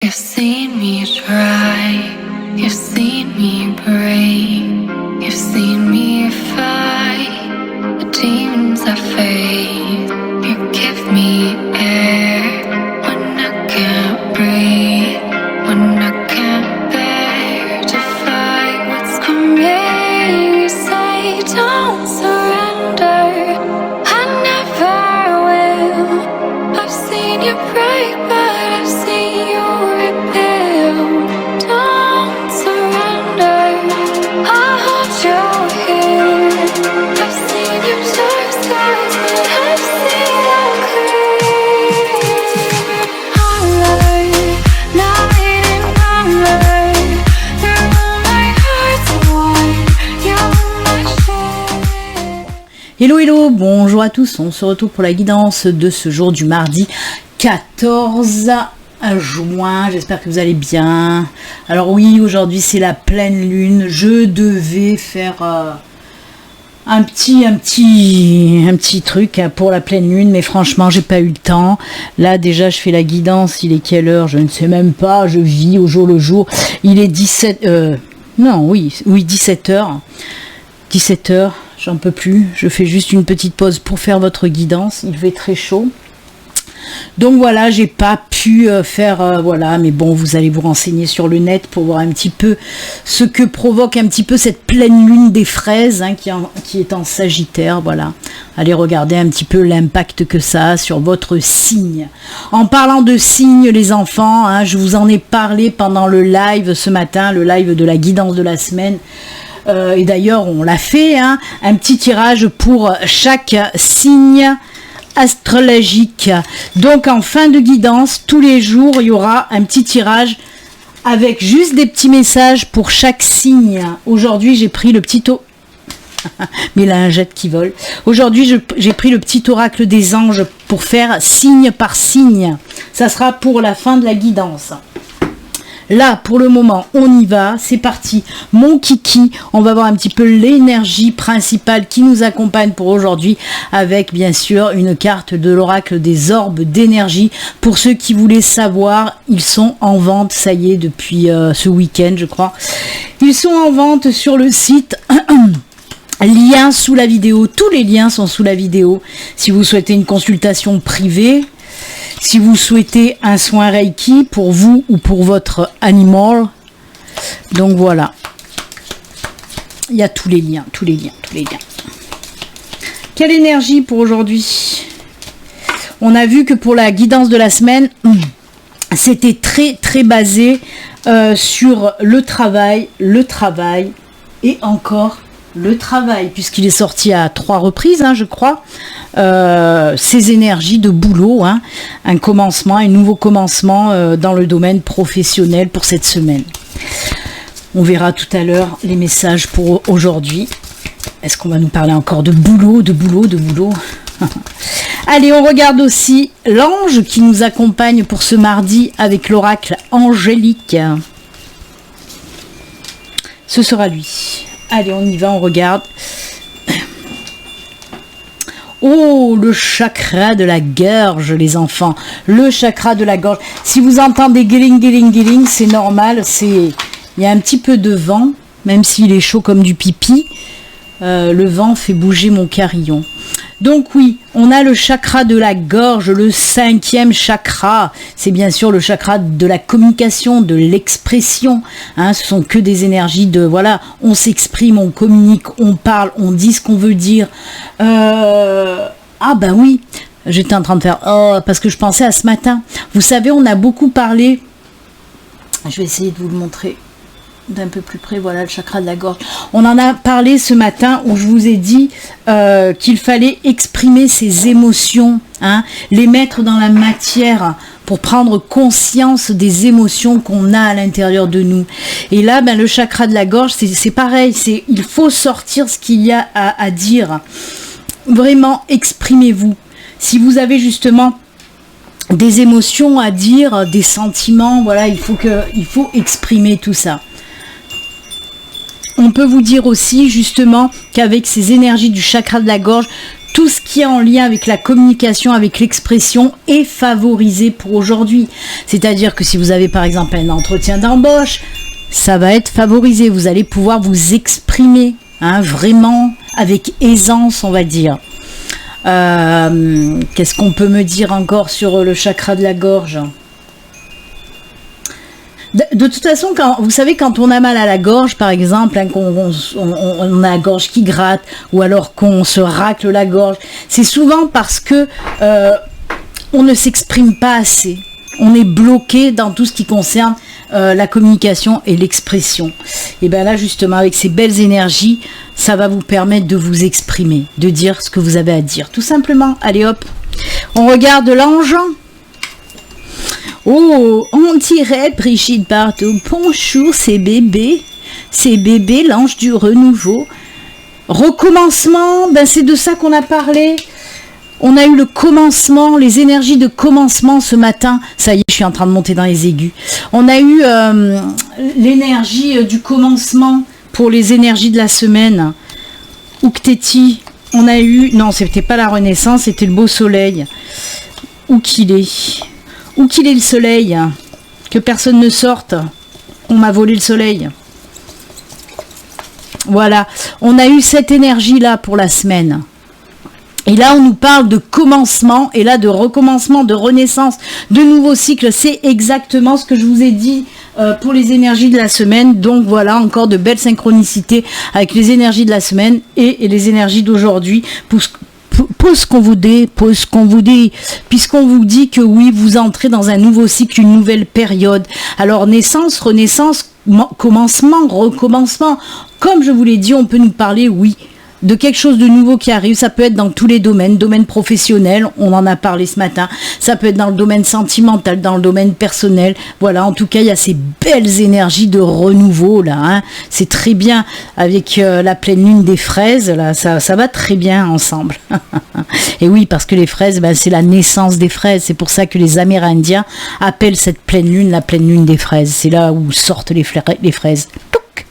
You've seen me try, you've seen me break, you've seen me fight the demons I face. You give me air when I can't breathe, when I can't bear to fight what's coming. You say don't surrender, I never will. I've seen you break, but I've seen you rebuild. Don't surrender, I hold you here. I've seen your dark sides, but I've seen them clear. Hollow, night and number. You're my heart's one, you're my share. Hello hello, bonjour à tous, on se retrouve pour la guidance de ce jour du mardi 14 juin, j'espère que vous allez bien. Alors oui, aujourd'hui c'est la pleine lune, je devais faire un petit truc pour la pleine lune, mais franchement j'ai pas eu le temps. Là déjà je fais la guidance, il est quelle heure, je ne sais même pas, je vis au jour le jour, il est 17h, 17h, j'en peux plus, je fais juste une petite pause pour faire votre guidance, il fait très chaud. Donc voilà, j'ai pas pu faire, voilà, mais bon, vous allez vous renseigner sur le net pour voir un petit peu ce que provoque un petit peu cette pleine lune des fraises, hein, qui est en Sagittaire, voilà. Allez regarder un petit peu l'impact que ça a sur votre signe. En parlant de signes, les enfants, hein, je vous en ai parlé pendant le live ce matin, le live de la guidance de la semaine. Et d'ailleurs, on l'a fait, hein, un petit tirage pour chaque signe astrologique. Donc en fin de guidance, tous les jours, il y aura un petit tirage avec juste des petits messages pour chaque signe. Aujourd'hui, j'ai pris le petit mes lingettes qui volent. Aujourd'hui, j'ai pris le petit oracle des anges pour faire signe par signe. Ça sera pour la fin de la guidance. Là, pour le moment, on y va, c'est parti. Mon kiki, on va voir un petit peu l'énergie principale qui nous accompagne pour aujourd'hui, avec bien sûr une carte de l'oracle des orbes d'énergie. Pour ceux qui voulaient savoir, ils sont en vente, ça y est, depuis ce week-end, je crois. Ils sont en vente sur le site. Lien sous la vidéo, tous les liens sont sous la vidéo. Si vous souhaitez une consultation privée, si vous souhaitez un soin Reiki pour vous ou pour votre animal, donc voilà, il y a tous les liens. Quelle énergie pour aujourd'hui? On a vu que pour la guidance de la semaine, c'était très basé sur le travail et encore le travail, puisqu'il est sorti à 3 reprises, hein, je crois, ces énergies de boulot, hein, un nouveau commencement dans le domaine professionnel pour cette semaine. On verra tout à l'heure les messages pour aujourd'hui. Est-ce qu'on va nous parler encore de boulot? Allez, on regarde aussi l'ange qui nous accompagne pour ce mardi avec l'oracle angélique. Ce sera lui. Allez, on y va, on regarde. Oh, le chakra de la gorge, les enfants. Le chakra de la gorge. Si vous entendez guiling, c'est normal. Il y a un petit peu de vent, même s'il est chaud comme du pipi. Le vent fait bouger mon carillon. Donc oui, on a le chakra de la gorge, le 5e chakra. C'est bien sûr le chakra de la communication, de l'expression. Hein, ce sont que des énergies de, voilà, on s'exprime, on communique, on parle, on dit ce qu'on veut dire. Ah ben oui, j'étais en train de faire, parce que je pensais à ce matin. Vous savez, on a beaucoup parlé, je vais essayer de vous le montrer d'un peu plus près, voilà le chakra de la gorge. On en a parlé ce matin où je vous ai dit qu'il fallait exprimer ses émotions, hein, les mettre dans la matière pour prendre conscience des émotions qu'on a à l'intérieur de nous. Et là, ben, le chakra de la gorge, c'est pareil, il faut sortir ce qu'il y a à dire. Vraiment, exprimez-vous. Si vous avez justement des émotions à dire, des sentiments, voilà, il faut exprimer tout ça. On peut vous dire aussi justement qu'avec ces énergies du chakra de la gorge, tout ce qui est en lien avec la communication, avec l'expression est favorisé pour aujourd'hui. C'est-à-dire que si vous avez par exemple un entretien d'embauche, ça va être favorisé. Vous allez pouvoir vous exprimer, hein, vraiment avec aisance, on va dire. Qu'est-ce qu'on peut me dire encore sur le chakra de la gorge ? De toute façon, vous savez, quand on a mal à la gorge, par exemple, hein, on a la gorge qui gratte, ou alors qu'on se racle la gorge, c'est souvent parce que on ne s'exprime pas assez. On est bloqué dans tout ce qui concerne la communication et l'expression. Et bien là, justement, avec ces belles énergies, ça va vous permettre de vous exprimer, de dire ce que vous avez à dire. Tout simplement, allez hop, on regarde l'ange. Oh, on dirait Brigitte Bardot. Bonjour, c'est bébé, l'ange du renouveau. Recommencement, ben c'est de ça qu'on a parlé. On a eu le commencement, les énergies de commencement ce matin. Ça y est, je suis en train de monter dans les aigus. On a eu l'énergie du commencement pour les énergies de la semaine. Ukteti, on a eu... Non, c'était pas la renaissance, c'était le beau soleil. Où qu'il est le soleil? Que personne ne sorte. On m'a volé le soleil. Voilà, on a eu cette énergie-là pour la semaine. Et là, on nous parle de commencement, et là, de recommencement, de renaissance, de nouveaux cycles. C'est exactement ce que je vous ai dit pour les énergies de la semaine. Donc voilà, encore de belles synchronicités avec les énergies de la semaine et les énergies d'aujourd'hui. Pour ce qu'on vous dit, puisqu'on vous dit que oui, vous entrez dans un nouveau cycle, une nouvelle période. Alors, naissance, renaissance, commencement, recommencement. Comme je vous l'ai dit, on peut nous parler, oui, de quelque chose de nouveau qui arrive. Ça peut être dans tous les domaines, domaine professionnel, on en a parlé ce matin, ça peut être dans le domaine sentimental, dans le domaine personnel. Voilà, en tout cas, il y a ces belles énergies de renouveau là, hein. C'est très bien avec la pleine lune des fraises, là, ça va très bien ensemble. Et oui, parce que les fraises, ben, c'est la naissance des fraises, c'est pour ça que les Amérindiens appellent cette pleine lune la pleine lune des fraises. C'est là où sortent les fraises. Touc.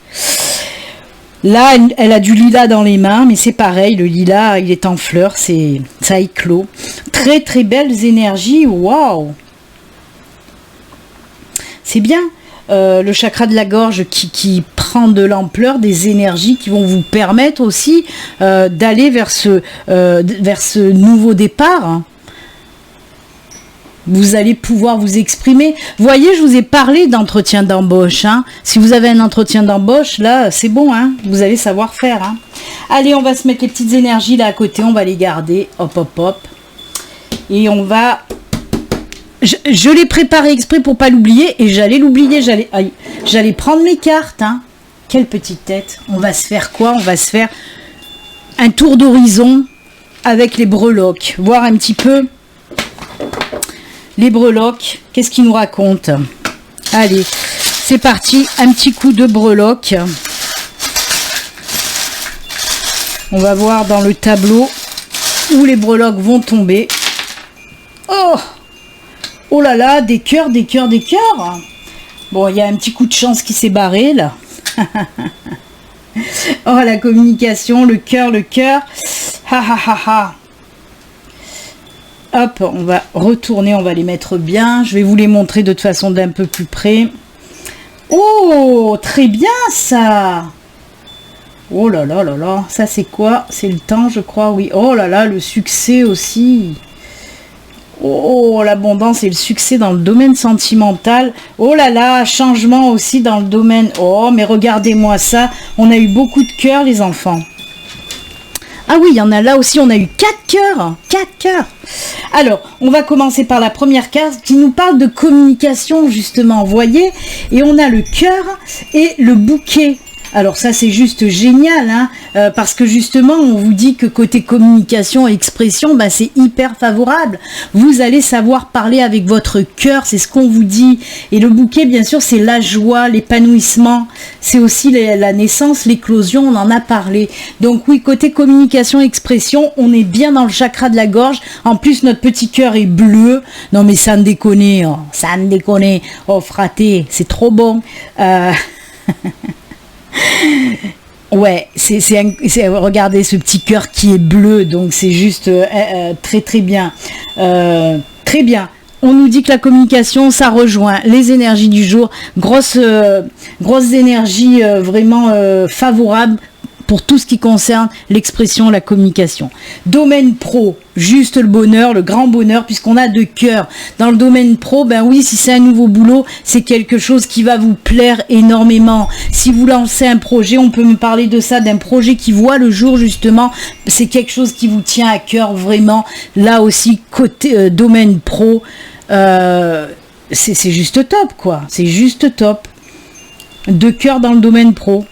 Là, elle a du lilas dans les mains, mais c'est pareil, le lilas, il est en fleurs, ça éclot. Très très belles énergies, waouh! C'est bien, le chakra de la gorge qui prend de l'ampleur, des énergies qui vont vous permettre aussi d'aller vers ce nouveau départ, hein. Vous allez pouvoir vous exprimer. Vous voyez, je vous ai parlé d'entretien d'embauche, hein. Si vous avez un entretien d'embauche, là, c'est bon, hein. Vous allez savoir faire, hein. Allez, on va se mettre les petites énergies là à côté. On va les garder. Hop, hop, hop. Et on va... Je l'ai préparé exprès pour pas l'oublier. Et j'allais l'oublier. J'allais prendre mes cartes, hein. Quelle petite tête. On va se faire quoi? On va se faire un tour d'horizon avec les breloques. Voir un petit peu... Les breloques, qu'est-ce qu'ils nous racontent? Allez, c'est parti, un petit coup de breloque. On va voir dans le tableau où les breloques vont tomber. Oh! Oh là là, des cœurs, des cœurs, des cœurs. Bon, il y a un petit coup de chance qui s'est barré, là. Oh, la communication, le cœur, le cœur. Ha ha ha ha. Hop, on va retourner, on va les mettre bien. Je vais vous les montrer de toute façon d'un peu plus près. Oh, très bien ça. Oh là là là là, ça c'est quoi? C'est le temps, je crois, oui. Oh là là, le succès aussi. Oh, l'abondance et le succès dans le domaine sentimental. Oh là là, changement aussi dans le domaine... Oh, mais regardez-moi ça. On a eu beaucoup de cœurs, les enfants. Ah oui, il y en a là aussi, on a eu 4 cœurs. 4 cœurs. Alors, on va commencer par la première carte qui nous parle de communication, justement, vous voyez. Et on a le cœur et le bouquet. Alors ça, c'est juste génial, hein, parce que justement, on vous dit que côté communication et expression, bah, c'est hyper favorable. Vous allez savoir parler avec votre cœur, c'est ce qu'on vous dit. Et le bouquet, bien sûr, c'est la joie, l'épanouissement. C'est aussi la naissance, l'éclosion, on en a parlé. Donc oui, côté communication et expression, on est bien dans le chakra de la gorge. En plus, notre petit cœur est bleu. Non mais ça ne déconne, oh, ça ne déconne. Oh fraté, c'est trop bon. Ouais, regardez ce petit cœur qui est bleu, donc c'est juste très très bien. Très bien. On nous dit que la communication, ça rejoint les énergies du jour, grosses énergies vraiment favorables pour tout ce qui concerne l'expression, la communication. Domaine pro, juste le bonheur, le grand bonheur, puisqu'on a deux cœurs. Dans le domaine pro, ben oui, si c'est un nouveau boulot, c'est quelque chose qui va vous plaire énormément. Si vous lancez un projet, on peut me parler de ça, d'un projet qui voit le jour justement, c'est quelque chose qui vous tient à cœur vraiment. Là aussi, côté domaine pro, c'est juste top, quoi. C'est juste top. Deux cœurs dans le domaine pro.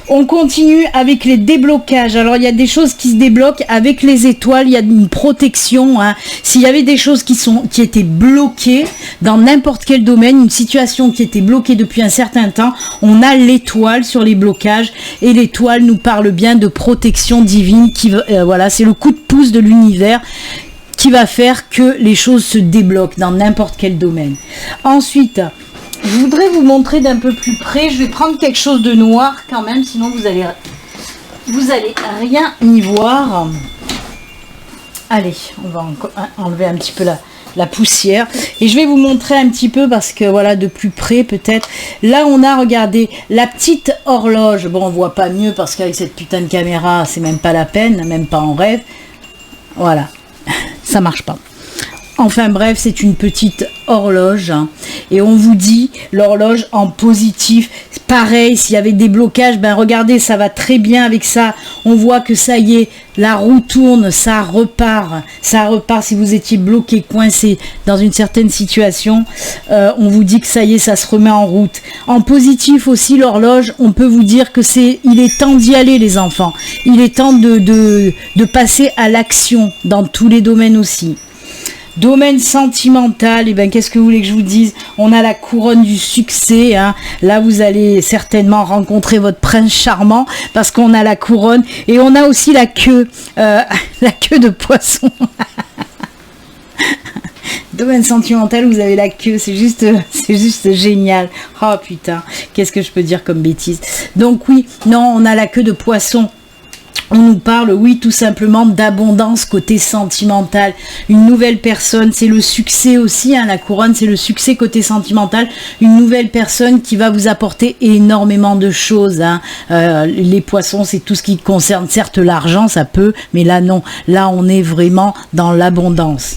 On continue avec les déblocages. Alors il y a des choses qui se débloquent avec les étoiles, il y a une protection, hein. S'il y avait des choses qui étaient bloquées dans n'importe quel domaine, une situation qui était bloquée depuis un certain temps, on a l'étoile sur les blocages et l'étoile nous parle bien de protection divine qui voilà, c'est le coup de pouce de l'univers qui va faire que les choses se débloquent dans n'importe quel domaine. Ensuite, je voudrais vous montrer d'un peu plus près. Je vais prendre quelque chose de noir quand même, sinon vous allez rien y voir. Allez, on va enlever un petit peu la poussière. Et je vais vous montrer un petit peu parce que voilà, de plus près peut-être. Là, on a, regardez, la petite horloge. Bon, on voit pas mieux parce qu'avec cette putain de caméra, c'est même pas la peine, même pas en rêve. Voilà, ça marche pas. Enfin bref, c'est une petite horloge, hein. Et on vous dit l'horloge en positif. Pareil, s'il y avait des blocages, ben regardez, ça va très bien avec ça. On voit que ça y est, la roue tourne, ça repart. Ça repart si vous étiez bloqué, coincé dans une certaine situation. On vous dit que ça y est, ça se remet en route. En positif aussi, l'horloge, on peut vous dire que il est temps d'y aller, les enfants. Il est temps de passer à l'action dans tous les domaines aussi. Domaine sentimental, et ben qu'est-ce que vous voulez que je vous dise? On a la couronne du succès, hein. Là vous allez certainement rencontrer votre prince charmant parce qu'on a la couronne et on a aussi la queue de poisson. Domaine sentimental, vous avez la queue, c'est juste génial. Oh putain, qu'est-ce que je peux dire comme bêtise? Donc oui, non, on a la queue de poisson. On nous parle, oui, tout simplement d'abondance côté sentimental. Une nouvelle personne, c'est le succès aussi, hein, la couronne, c'est le succès côté sentimental. Une nouvelle personne qui va vous apporter énormément de choses, hein. Les poissons, c'est tout ce qui concerne, certes, l'argent, ça peut, mais là, non. Là, on est vraiment dans l'abondance.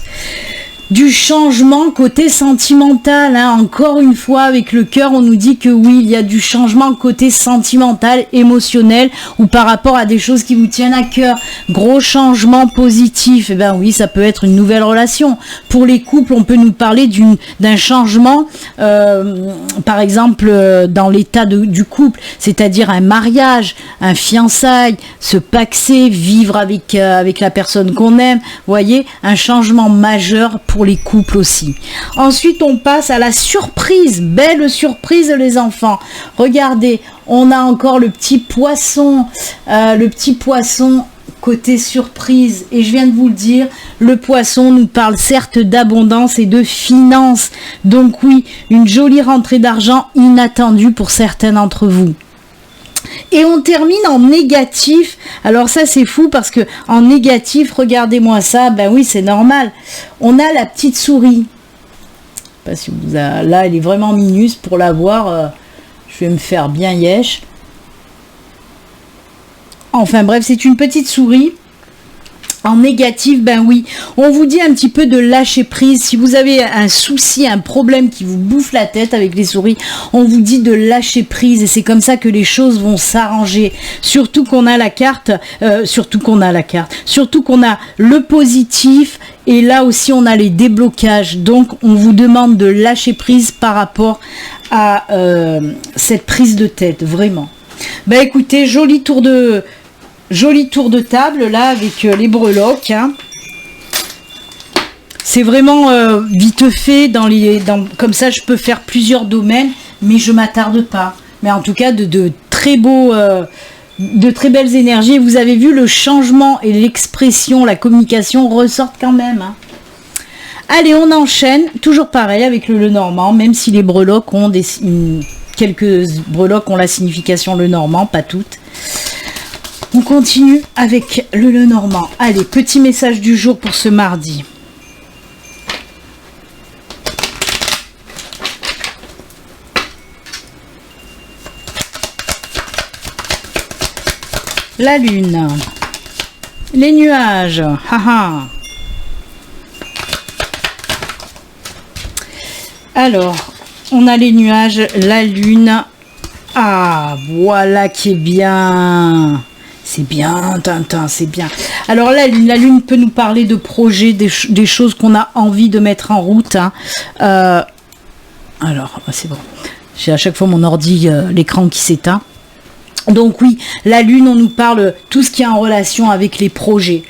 Du changement côté sentimental, hein. Encore une fois avec le cœur, on nous dit que oui, il y a du changement côté sentimental, émotionnel ou par rapport à des choses qui vous tiennent à cœur. Gros changement positif, et ben oui, ça peut être une nouvelle relation. Pour les couples, on peut nous parler d'un changement, par exemple dans l'état du couple, c'est-à-dire un mariage, un fiançailles, se paxer, vivre avec la personne qu'on aime, voyez, un changement majeur pour les couples aussi. Ensuite, on passe à la surprise. Belle surprise, les enfants. Regardez, on a encore le petit poisson. Le petit poisson côté surprise. Et je viens de vous le dire, le poisson nous parle certes d'abondance et de finances. Donc oui, une jolie rentrée d'argent inattendue pour certains d'entre vous. Et on termine en négatif. Alors ça c'est fou parce que en négatif, regardez-moi ça, ben oui c'est normal. On a la petite souris. Je sais pas si vous avez... Là elle est vraiment minus pour la voir. Je vais me faire bien yesh. Enfin bref, c'est une petite souris. En négatif, ben oui, on vous dit un petit peu de lâcher prise. Si vous avez un souci, un problème qui vous bouffe la tête avec les souris, on vous dit de lâcher prise et c'est comme ça que les choses vont s'arranger. Surtout qu'on a la carte, surtout qu'on a le positif et là aussi on a les déblocages. Donc on vous demande de lâcher prise par rapport à cette prise de tête, vraiment. Ben écoutez, joli tour de table là avec les breloques, hein. C'est vraiment vite fait comme ça je peux faire plusieurs domaines mais je m'attarde pas, mais en tout cas de très beaux de très belles énergies. Vous avez vu le changement et l'expression, la communication ressortent quand même, hein. Allez, on enchaîne toujours pareil avec le Lenormand, même si les breloques ont quelques breloques ont la signification Lenormand, pas toutes. On continue avec le Lenormand. Allez, petit message du jour pour ce mardi. La lune. Les nuages. Haha. Alors, on a les nuages, la lune. Ah, voilà qui est bien. C'est bien, Tintin, c'est bien. Alors la lune peut nous parler de projets, des choses qu'on a envie de mettre en route. Hein. Alors, c'est bon. J'ai à chaque fois mon ordi, l'écran qui s'éteint. Donc oui, la lune, on nous parle tout ce qui est en relation avec les projets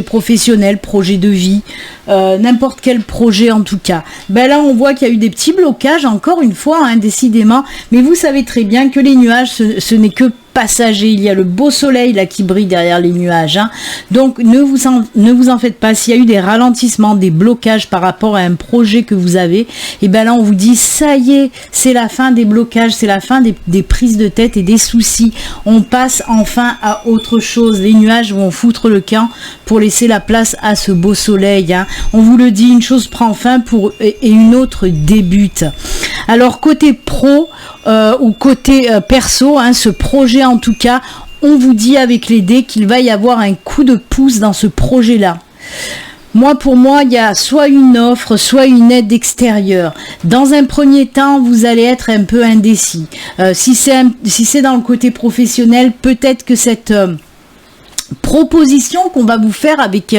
professionnels, projets de vie, n'importe quel projet en tout cas. Ben là, on voit qu'il y a eu des petits blocages, encore une fois, hein, décidément. Mais vous savez très bien que les nuages, ce n'est que passager. Il y a le beau soleil là qui brille derrière les nuages. Hein. Donc ne vous en faites pas. S'il y a eu des ralentissements, des blocages par rapport à un projet que vous avez, et ben là on vous dit ça y est, c'est la fin des blocages, c'est la fin des prises de tête et des soucis. On passe enfin à autre chose. Les nuages vont foutre le camp pour laisser la place à ce beau soleil. Hein. On vous le dit, une chose prend fin et une autre débute. Alors côté pro ou côté perso, hein, ce projet en tout cas, on vous dit avec les dés qu'il va y avoir un coup de pouce dans ce projet-là. Pour moi, il y a soit une offre, soit une aide extérieure. Dans un premier temps, vous allez être un peu indécis. Si c'est dans le côté professionnel, peut-être que cette proposition qu'on va vous faire avec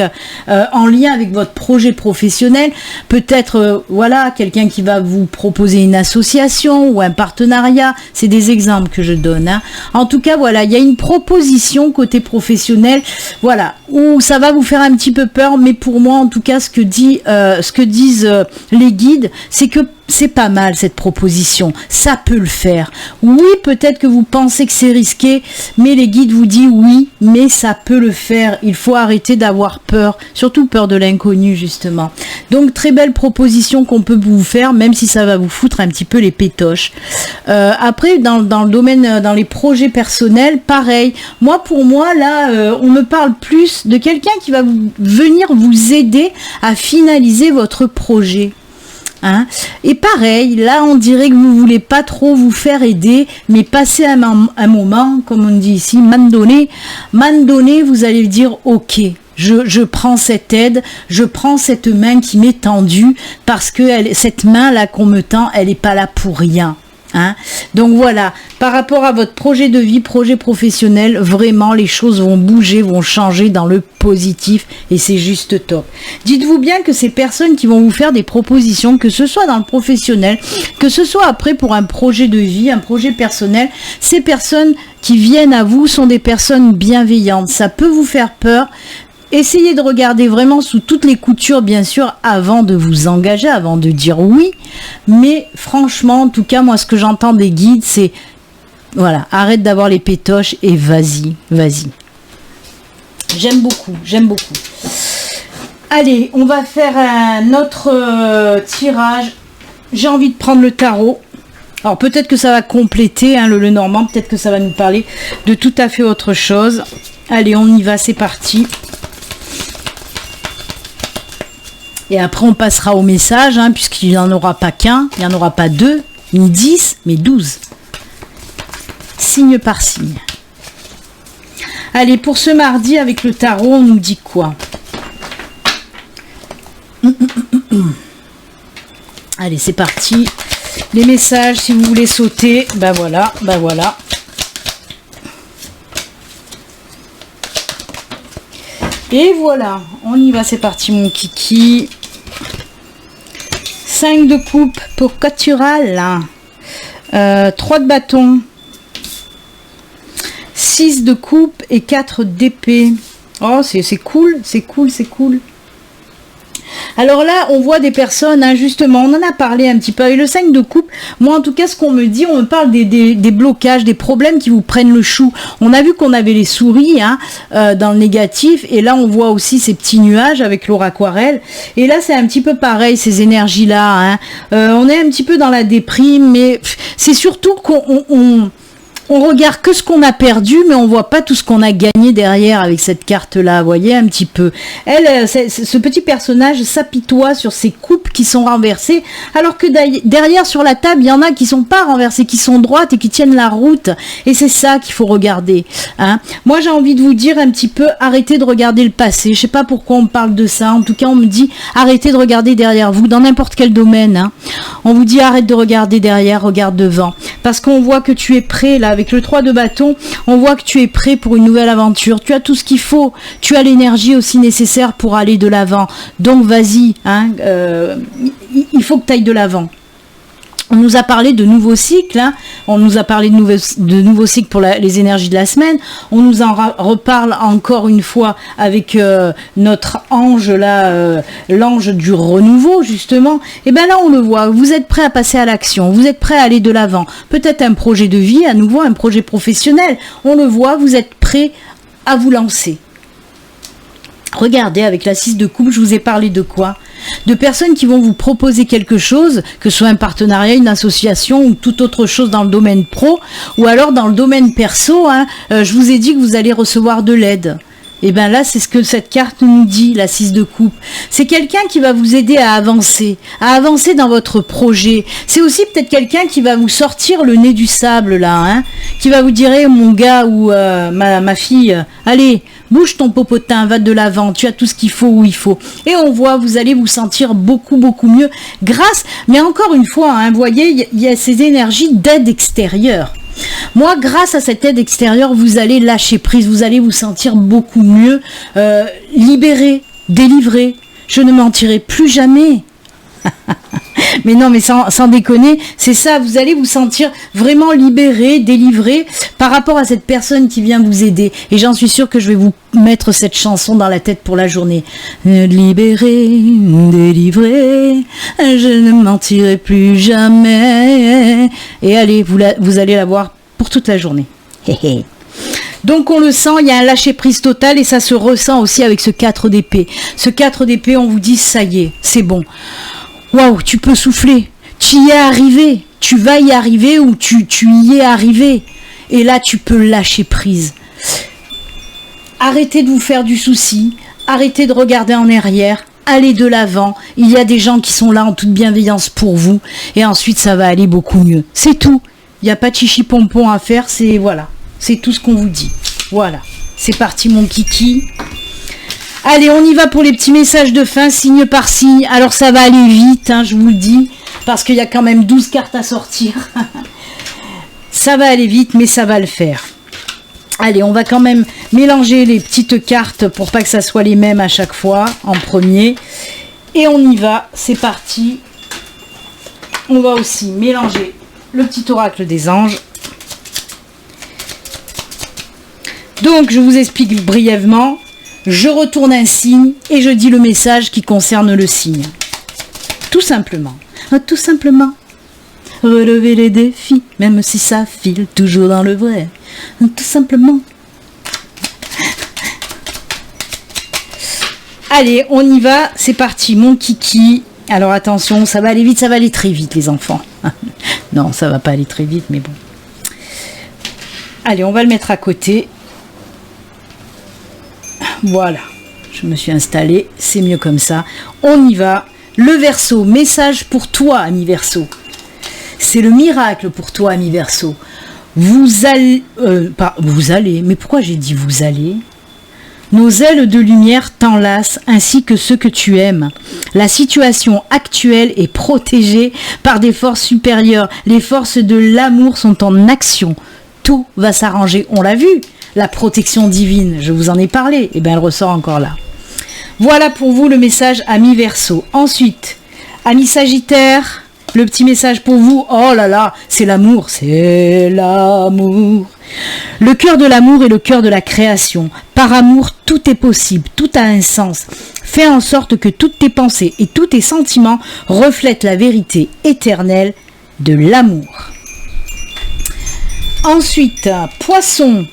en lien avec votre projet professionnel, peut-être voilà, quelqu'un qui va vous proposer une association ou un partenariat, c'est des exemples que je donne, hein. En tout cas voilà, il y a une proposition côté professionnel, voilà, où ça va vous faire un petit peu peur, mais pour moi en tout cas ce que disent les guides, c'est que c'est pas mal cette proposition, ça peut le faire. Oui, peut-être que vous pensez que c'est risqué, mais les guides vous disent oui, mais ça peut le faire. Il faut arrêter d'avoir peur, surtout peur de l'inconnu justement. Donc très belle proposition qu'on peut vous faire, même si ça va vous foutre un petit peu les pétoches. Après, dans le domaine, dans les projets personnels, pareil. Pour moi là, on me parle plus de quelqu'un qui va venir vous aider à finaliser votre projet. Hein. Et pareil, là on dirait que vous voulez pas trop vous faire aider, mais passer un moment, comme on dit ici, mandonné, vous allez dire ok, je prends cette aide, je prends cette main qui m'est tendue, parce que cette main là qu'on me tend, elle n'est pas là pour rien. Hein. Donc voilà, par rapport à votre projet de vie, projet professionnel, vraiment les choses vont bouger, vont changer dans le positif et c'est juste top. Dites-vous bien que ces personnes qui vont vous faire des propositions, que ce soit dans le professionnel, que ce soit après pour un projet de vie, un projet personnel, ces personnes qui viennent à vous sont des personnes bienveillantes. Ça peut vous faire peur. Essayez de regarder vraiment sous toutes les coutures, bien sûr, avant de vous engager, avant de dire oui. Mais franchement, en tout cas, moi, ce que j'entends des guides, c'est, voilà, arrête d'avoir les pétoches et vas-y. J'aime beaucoup. Allez, on va faire un autre tirage. J'ai envie de prendre le tarot. Alors, peut-être que ça va compléter, hein, le Lenormand, peut-être que ça va nous parler de tout à fait autre chose. Allez, on y va, c'est parti. Et après, on passera au message, hein, puisqu'il n'y en aura pas qu'un, il n'y en aura pas 2, ni 10, mais 12. Signe par signe. Allez, pour ce mardi, avec le tarot, on nous dit quoi? Allez, c'est parti. Les messages, si vous voulez sauter, ben voilà. Et voilà, on y va, c'est parti mon kiki. 5 de coupe pour Catural. 3 de bâton. 6 de coupe et 4 d'épée. Oh, c'est cool. Alors là, on voit des personnes, hein, justement, on en a parlé un petit peu avec le 5 de coupe. Moi, en tout cas, ce qu'on me dit, on me parle des blocages, des problèmes qui vous prennent le chou. On a vu qu'on avait les souris, hein, dans le négatif, et là, on voit aussi ces petits nuages avec l'or aquarelle. Et là, c'est un petit peu pareil, ces énergies-là. Hein. On est un petit peu dans la déprime, mais c'est surtout qu'on on regarde que ce qu'on a perdu, mais on voit pas tout ce qu'on a gagné derrière avec cette carte-là, vous voyez un petit peu. Elle, ce petit personnage s'apitoie sur ces coupes qui sont renversées, alors que derrière sur la table, il y en a qui sont pas renversées, qui sont droites et qui tiennent la route. Et c'est ça qu'il faut regarder. Hein. Moi, j'ai envie de vous dire un petit peu, arrêtez de regarder le passé. Je sais pas pourquoi on parle de ça. En tout cas, on me dit, arrêtez de regarder derrière vous, dans n'importe quel domaine. Hein. On vous dit, arrête de regarder derrière, regarde devant. Parce qu'on voit que tu es prêt, là, avec le 3 de bâton, on voit que tu es prêt pour une nouvelle aventure. Tu as tout ce qu'il faut. Tu as l'énergie aussi nécessaire pour aller de l'avant. Donc, vas-y, hein, il faut que tu ailles de l'avant. On nous a parlé de nouveaux cycles, hein. On nous a parlé de nouveaux cycles pour les énergies de la semaine. On nous en reparle encore une fois avec notre ange là, l'ange du renouveau justement. Et ben là on le voit, vous êtes prêt à passer à l'action, vous êtes prêt à aller de l'avant. Peut-être un projet de vie, à nouveau un projet professionnel. On le voit, vous êtes prêt à vous lancer. Regardez, avec la 6 de coupe, je vous ai parlé de quoi ? De personnes qui vont vous proposer quelque chose, que ce soit un partenariat, une association ou toute autre chose dans le domaine pro, ou alors dans le domaine perso, hein, je vous ai dit que vous allez recevoir de l'aide. Et bien là, c'est ce que cette carte nous dit, la 6 de coupe. C'est quelqu'un qui va vous aider à avancer dans votre projet. C'est aussi peut-être quelqu'un qui va vous sortir le nez du sable, là, hein, qui va vous dire, hey, mon gars ou ma fille, allez, bouge ton popotin, va de l'avant, tu as tout ce qu'il faut où il faut. Et on voit, vous allez vous sentir beaucoup, beaucoup mieux grâce, mais encore une fois, hein, vous voyez, il y a ces énergies d'aide extérieure. Moi, grâce à cette aide extérieure, vous allez lâcher prise, vous allez vous sentir beaucoup mieux, libéré, délivré. Je ne mentirai plus jamais. Mais non, mais sans déconner, c'est ça, vous allez vous sentir vraiment libéré, délivré par rapport à cette personne qui vient vous aider. Et j'en suis sûre que je vais vous mettre cette chanson dans la tête pour la journée. Libéré, délivré, je ne mentirai plus jamais. Et allez, vous allez la voir pour toute la journée. Donc on le sent, il y a un lâcher-prise total et ça se ressent aussi avec ce 4 d'épée. Ce 4 d'épée, on vous dit, ça y est, c'est bon. Waouh, tu peux souffler, tu y es arrivé, tu vas y arriver ou tu y es arrivé. Et là, tu peux lâcher prise. Arrêtez de vous faire du souci, arrêtez de regarder en arrière, allez de l'avant. Il y a des gens qui sont là en toute bienveillance pour vous et ensuite ça va aller beaucoup mieux. C'est tout, il n'y a pas de chichi-pompon à faire, c'est tout ce qu'on vous dit. Voilà, c'est parti mon kiki. Allez, on y va pour les petits messages de fin, signe par signe. Alors ça va aller vite, hein, je vous le dis, parce qu'il y a quand même 12 cartes à sortir. Ça va aller vite, mais ça va le faire. Allez, on va quand même mélanger les petites cartes pour pas que ça soit les mêmes à chaque fois, en premier. Et on y va, c'est parti. On va aussi mélanger le petit oracle des anges. Donc, je vous explique brièvement. Je retourne un signe et je dis le message qui concerne le signe. Tout simplement. Tout simplement. Relever les défis, même si ça file toujours dans le vrai. Tout simplement. Allez, on y va. C'est parti, mon kiki. Alors attention, ça va aller vite, ça va aller très vite, les enfants. Non, ça va pas aller très vite, mais bon. Allez, on va le mettre à côté. Voilà, je me suis installée, c'est mieux comme ça. On y va. Le Verseau, message pour toi, ami Verseau. C'est le miracle pour toi, ami Verseau. Vous allez... mais pourquoi j'ai dit vous allez ? Nos ailes de lumière t'enlacent ainsi que ceux que tu aimes. La situation actuelle est protégée par des forces supérieures. Les forces de l'amour sont en action. Tout va s'arranger. On l'a vu. La protection divine, je vous en ai parlé, et bien elle ressort encore là. Voilà pour vous le message ami Verseau. Ensuite, ami Sagittaire, le petit message pour vous, oh là là, c'est l'amour, c'est l'amour. Le cœur de l'amour est le cœur de la création. Par amour, tout est possible, tout a un sens. Fais en sorte que toutes tes pensées et tous tes sentiments reflètent la vérité éternelle de l'amour. Ensuite, Poisson.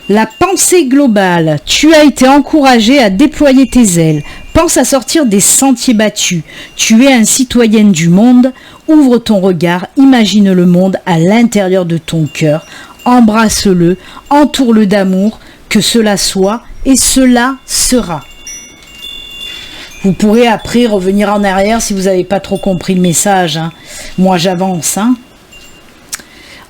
La pensée globale, tu as été encouragé à déployer tes ailes. Pense à sortir des sentiers battus. Tu es un citoyenne du monde. Ouvre ton regard, imagine le monde à l'intérieur de ton cœur. Embrasse-le, entoure-le d'amour, que cela soit et cela sera. Vous pourrez après revenir en arrière si vous n'avez pas trop compris le message. Hein. Moi j'avance. Hein.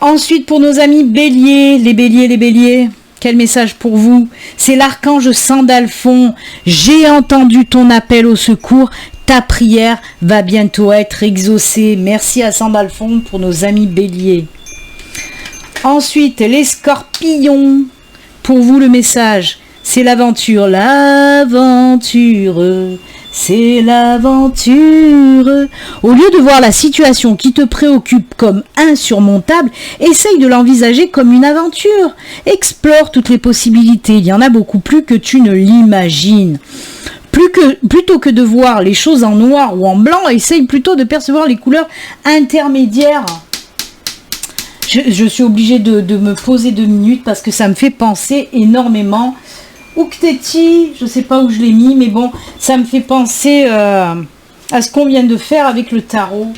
Ensuite pour nos amis béliers, les béliers. Quel message pour vous? C'est l'archange Sandalphon. J'ai entendu ton appel au secours. Ta prière va bientôt être exaucée. Merci à Sandalphon pour nos amis béliers. Ensuite, les scorpions. Pour vous, le message, c'est l'aventure. L'aventure, c'est l'aventure. Au lieu de voir la situation qui te préoccupe comme insurmontable, essaye de l'envisager comme une aventure. Explore toutes les possibilités. Il y en a beaucoup plus que tu ne l'imagines. Plutôt que de voir les choses en noir ou en blanc, essaye plutôt de percevoir les couleurs intermédiaires. Je suis obligée de me poser 2 minutes parce que ça me fait penser énormément. Oukteti, je ne sais pas où je l'ai mis, mais bon, ça me fait penser à ce qu'on vient de faire avec le tarot.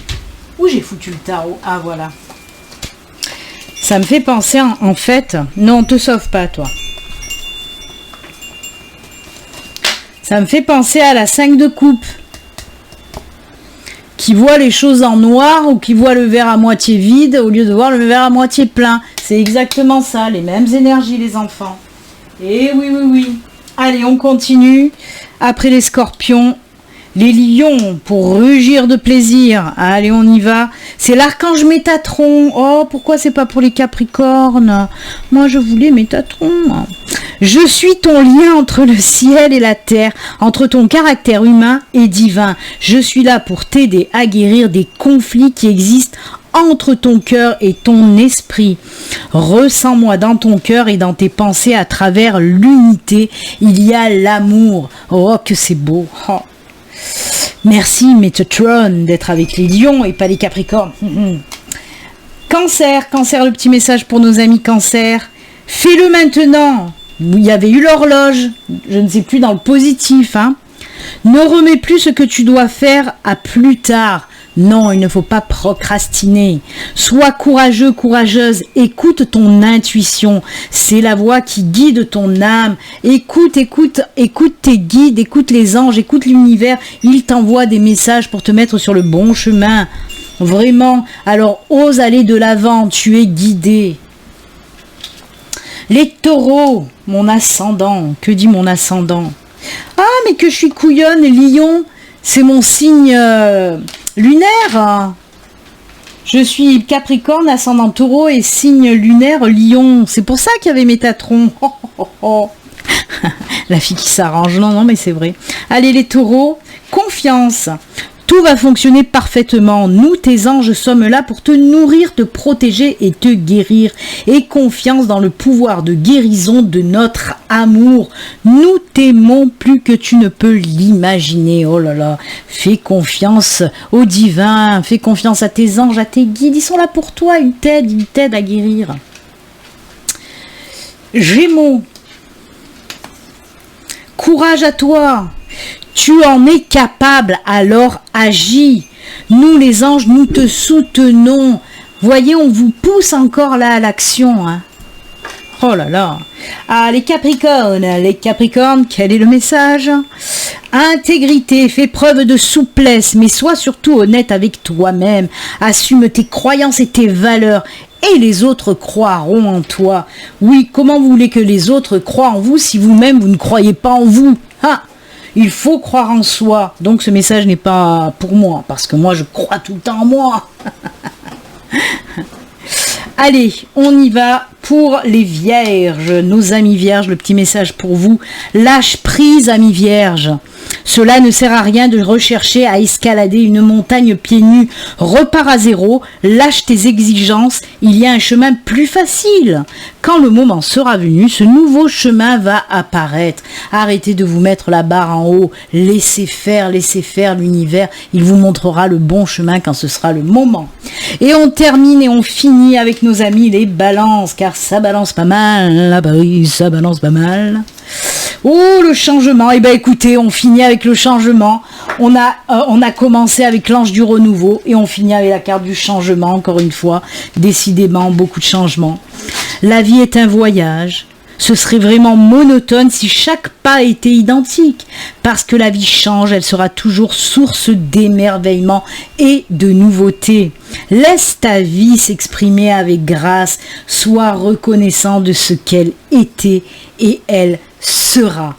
Où j'ai foutu le tarot? Ah, voilà. Ça me fait penser, en fait... Non, on te sauve pas, toi. Ça me fait penser à la 5 de coupe. Qui voit les choses en noir ou qui voit le verre à moitié vide au lieu de voir le verre à moitié plein. C'est exactement ça, les mêmes énergies, les enfants. Et oui. Allez, on continue. Après les scorpions, les lions pour rugir de plaisir. Allez, on y va. C'est l'archange Métatron. Oh, pourquoi c'est pas pour les capricornes? Moi, je voulais Métatron. Je suis ton lien entre le ciel et la terre, entre ton caractère humain et divin. Je suis là pour t'aider à guérir des conflits qui existent entre ton cœur et ton esprit. Ressens-moi dans ton cœur et dans tes pensées à travers l'unité. Il y a l'amour. Oh, que c'est beau. Oh. Merci Métatron d'être avec les lions et pas les capricornes. Cancer, le petit message pour nos amis cancer. Fais-le maintenant. Il y avait eu l'horloge, je ne sais plus dans le positif. Hein. Ne remets plus ce que tu dois faire à plus tard. Non, il ne faut pas procrastiner. Sois courageux, courageuse. Écoute ton intuition. C'est la voix qui guide ton âme. Écoute tes guides, écoute les anges, écoute l'univers. Ils t'envoient des messages pour te mettre sur le bon chemin. Vraiment. Alors, ose aller de l'avant. Tu es guidé. Les taureaux, mon ascendant. Que dit mon ascendant? Ah, mais que je suis couillonne, lion. C'est mon signe lunaire. Je suis Capricorne, ascendant Taureau et signe lunaire Lion. C'est pour ça qu'il y avait Métatron. Oh, oh, oh. La fille qui s'arrange. Non, mais c'est vrai. Allez les taureaux, confiance. Tout va fonctionner parfaitement. Nous, tes anges, sommes là pour te nourrir, te protéger et te guérir. Et confiance dans le pouvoir de guérison de notre amour. Nous t'aimons plus que tu ne peux l'imaginer. Oh là là, fais confiance au divin, fais confiance à tes anges, à tes guides. Ils sont là pour toi, ils t'aident à guérir. Gémeaux, courage à toi. Tu en es capable, alors agis. Nous les anges, nous te soutenons. Voyez, on vous pousse encore là à l'action. Hein. Oh là là. Ah, les Capricornes, quel est le message? Intégrité, fais preuve de souplesse, mais sois surtout honnête avec toi-même. Assume tes croyances et tes valeurs. Et les autres croiront en toi. Oui, comment vous voulez que les autres croient en vous si vous-même vous ne croyez pas en vous? Ah. Il faut croire en soi. Donc ce message n'est pas pour moi, parce que moi je crois tout le temps en moi. Allez, on y va pour les vierges, nos amis vierges, le petit message pour vous. Lâche prise, amis vierges. Cela ne sert à rien de rechercher à escalader une montagne pieds nus. Repars à zéro, lâche tes exigences, il y a un chemin plus facile. Quand le moment sera venu, ce nouveau chemin va apparaître. Arrêtez de vous mettre la barre en haut, laissez faire l'univers. Il vous montrera le bon chemin quand ce sera le moment. Et on termine et on finit avec nos amis les balances, car ça balance pas mal, la brise, ça balance pas mal. Oh, le changement. Eh ben écoutez, on finit avec le changement. On a commencé avec l'ange du renouveau et on finit avec la carte du changement, encore une fois. Décidément, beaucoup de changements. La vie est un voyage. Ce serait vraiment monotone si chaque pas était identique. Parce que la vie change, elle sera toujours source d'émerveillement et de nouveauté. Laisse ta vie s'exprimer avec grâce. Sois reconnaissant de ce qu'elle était et elle sera.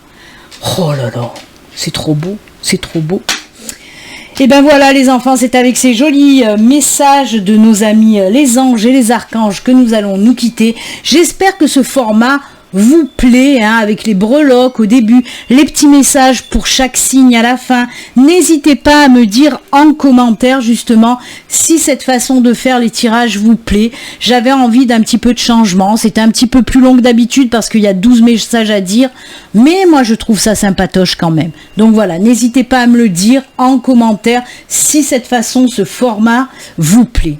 Oh là là, c'est trop beau, c'est trop beau. Et ben voilà les enfants, c'est avec ces jolis messages de nos amis les anges et les archanges que nous allons nous quitter. J'espère que ce format vous plaît, hein, avec les breloques au début, les petits messages pour chaque signe à la fin. N'hésitez pas à me dire en commentaire justement si cette façon de faire les tirages vous plaît. J'avais envie d'un petit peu de changement, c'était un petit peu plus long que d'habitude parce qu'il y a 12 messages à dire, mais moi je trouve ça sympatoche quand même. Donc voilà, n'hésitez pas à me le dire en commentaire si cette façon, ce format vous plaît.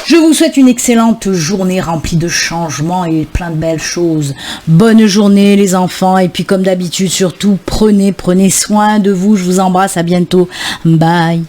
Je vous souhaite une excellente journée remplie de changements et plein de belles choses. Bonne journée les enfants et puis comme d'habitude surtout prenez soin de vous. Je vous embrasse, à bientôt. Bye.